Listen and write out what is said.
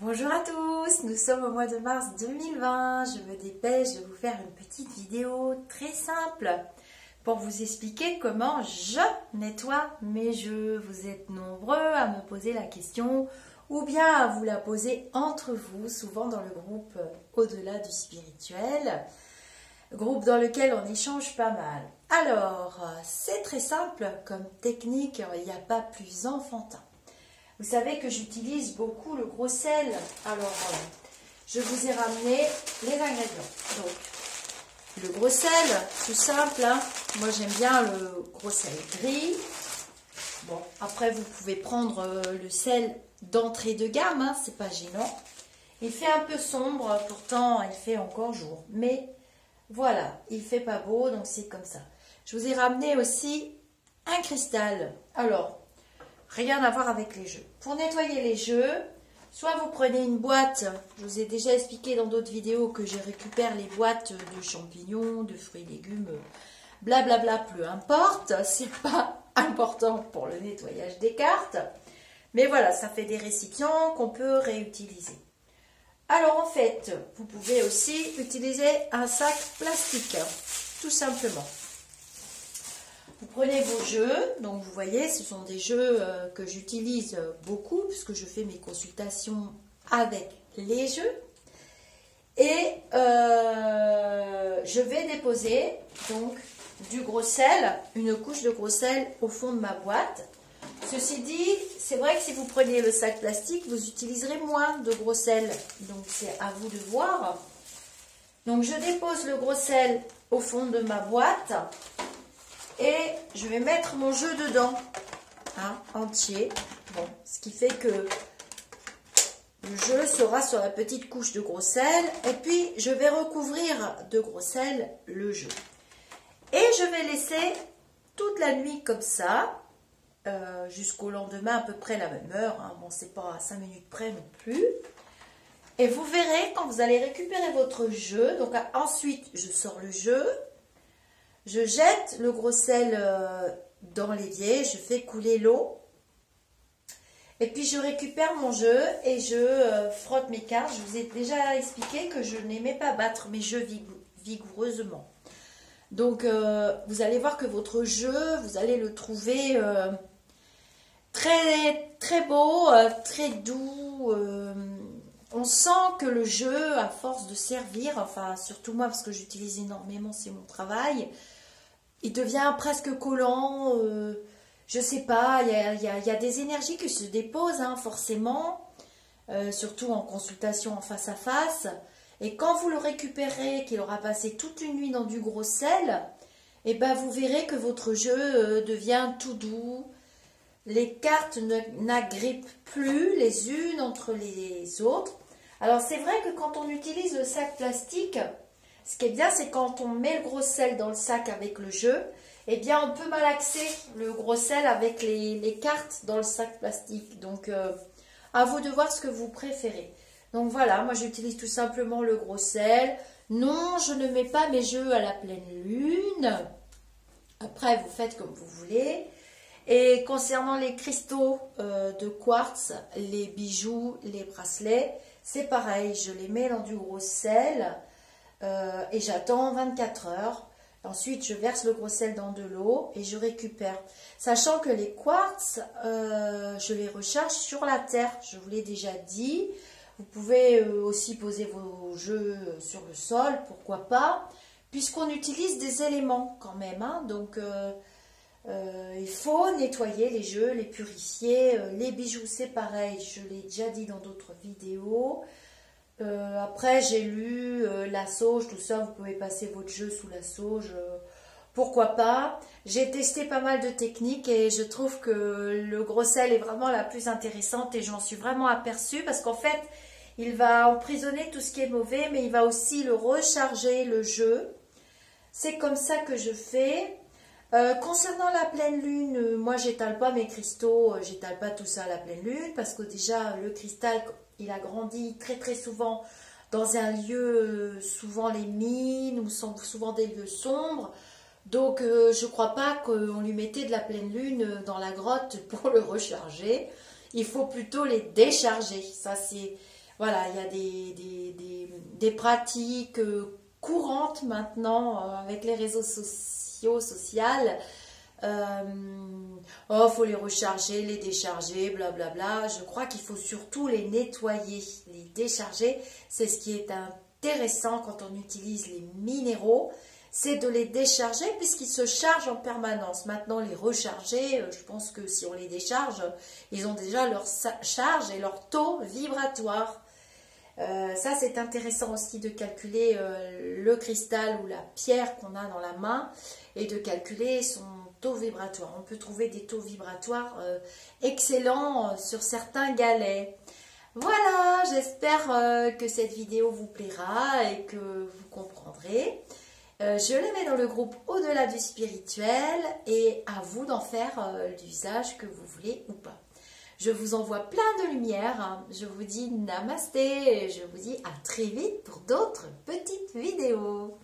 Bonjour à tous, nous sommes au mois de mars 2020. Je me dépêche de vous faire une petite vidéo très simple pour vous expliquer comment je nettoie mes jeux. Vous êtes nombreux à me poser la question ou bien à vous la poser entre vous, souvent dans le groupe Au-delà du spirituel, groupe dans lequel on échange pas mal. Alors, c'est très simple comme technique, il n'y a pas plus enfantin. Vous savez que j'utilise beaucoup le gros sel. Alors, je vous ai ramené les ingrédients. Donc, le gros sel, tout simple. Hein. Moi, j'aime bien le gros sel gris. Bon, après, vous pouvez prendre le sel d'entrée de gamme. Hein, c'est pas gênant. Il fait un peu sombre. Pourtant, il fait encore jour. Mais voilà, il fait pas beau. Donc, c'est comme ça. Je vous ai ramené aussi un cristal. Alors, rien à voir avec les jeux. Pour nettoyer les jeux, soit vous prenez une boîte, je vous ai déjà expliqué dans d'autres vidéos que je récupère les boîtes de champignons, de fruits et légumes, blablabla, peu importe, c'est pas important pour le nettoyage des cartes, mais voilà, ça fait des récipients qu'on peut réutiliser. Alors en fait, vous pouvez aussi utiliser un sac plastique, tout simplement. Vous prenez vos jeux, donc vous voyez, ce sont des jeux que j'utilise beaucoup puisque je fais mes consultations avec les jeux. Et je vais déposer donc du gros sel, une couche de gros sel au fond de ma boîte. Ceci dit, c'est vrai que si vous preniez le sac plastique, vous utiliserez moins de gros sel. Donc c'est à vous de voir. Donc je dépose le gros sel au fond de ma boîte. Et je vais mettre mon jeu dedans, hein, entier. Bon, ce qui fait que le jeu sera sur la petite couche de gros sel. Et puis, je vais recouvrir de gros sel le jeu. Et je vais laisser toute la nuit comme ça, jusqu'au lendemain à peu près la même heure. Hein. Bon, c'est pas à 5 minutes près non plus. Et vous verrez quand vous allez récupérer votre jeu. Donc ensuite, je sors le jeu. Je jette le gros sel dans l'évier, je fais couler l'eau. Et puis je récupère mon jeu et je frotte mes cartes. Je vous ai déjà expliqué que je n'aimais pas battre mes jeux vigoureusement. Donc vous allez voir que votre jeu, vous allez le trouver très, très beau, très doux. On sent que le jeu, à force de servir, enfin surtout moi parce que j'utilise énormément, c'est mon travail, il devient presque collant, je sais pas, il y a des énergies qui se déposent hein, forcément, surtout en consultation en face à face. Et quand vous le récupérez, qu'il aura passé toute une nuit dans du gros sel, et ben vous verrez que votre jeu devient tout doux. Les cartes n'agrippent plus les unes entre les autres. Alors c'est vrai que quand on utilise le sac plastique, ce qui est bien, c'est quand on met le gros sel dans le sac avec le jeu, eh bien, on peut malaxer le gros sel avec les cartes dans le sac plastique. Donc, à vous de voir ce que vous préférez. Donc, voilà, moi, j'utilise tout simplement le gros sel. Non, je ne mets pas mes jeux à la pleine lune. Après, vous faites comme vous voulez. Et concernant les cristaux de quartz, les bijoux, les bracelets, c'est pareil. Je les mets dans du gros sel. Et j'attends 24 heures. Ensuite, je verse le gros sel dans de l'eau et je récupère. Sachant que les quartz, je les recharge sur la terre. Je vous l'ai déjà dit. Vous pouvez aussi poser vos jeux sur le sol, pourquoi pas. Puisqu'on utilise des éléments quand même. Hein, donc, il faut nettoyer les jeux, les purifier. Les bijoux, c'est pareil. Je l'ai déjà dit dans d'autres vidéos. Après, j'ai lu la sauge, tout ça, vous pouvez passer votre jeu sous la sauge, pourquoi pas. J'ai testé pas mal de techniques et je trouve que le gros sel est vraiment la plus intéressante et j'en suis vraiment aperçue parce qu'en fait, il va emprisonner tout ce qui est mauvais, mais il va aussi le recharger, le jeu. C'est comme ça que je fais. Concernant la pleine lune, moi, j'étale pas mes cristaux, j'étale pas tout ça à la pleine lune parce que déjà, le cristal, il a grandi très très souvent dans un lieu, souvent les mines ou souvent des lieux sombres. Donc je ne crois pas qu'on lui mettait de la pleine lune dans la grotte pour le recharger. Il faut plutôt les décharger. Ça c'est voilà, il y a des pratiques courantes maintenant avec les réseaux sociaux. Oh, faut les recharger, les décharger, blablabla. Je crois qu'il faut surtout les nettoyer, les décharger. C'est ce qui est intéressant quand on utilise les minéraux, c'est de les décharger puisqu'ils se chargent en permanence. Maintenant, les recharger, je pense que si on les décharge, ils ont déjà leur charge et leur taux vibratoire. Ça, c'est intéressant aussi de calculer le cristal ou la pierre qu'on a dans la main et de calculer son taux vibratoire. On peut trouver des taux vibratoires excellents sur certains galets. Voilà, j'espère que cette vidéo vous plaira et que vous comprendrez. Je les mets dans le groupe Au-delà du spirituel et à vous d'en faire l'usage que vous voulez ou pas. Je vous envoie plein de lumière. Je vous dis namasté et je vous dis à très vite pour d'autres petites vidéos.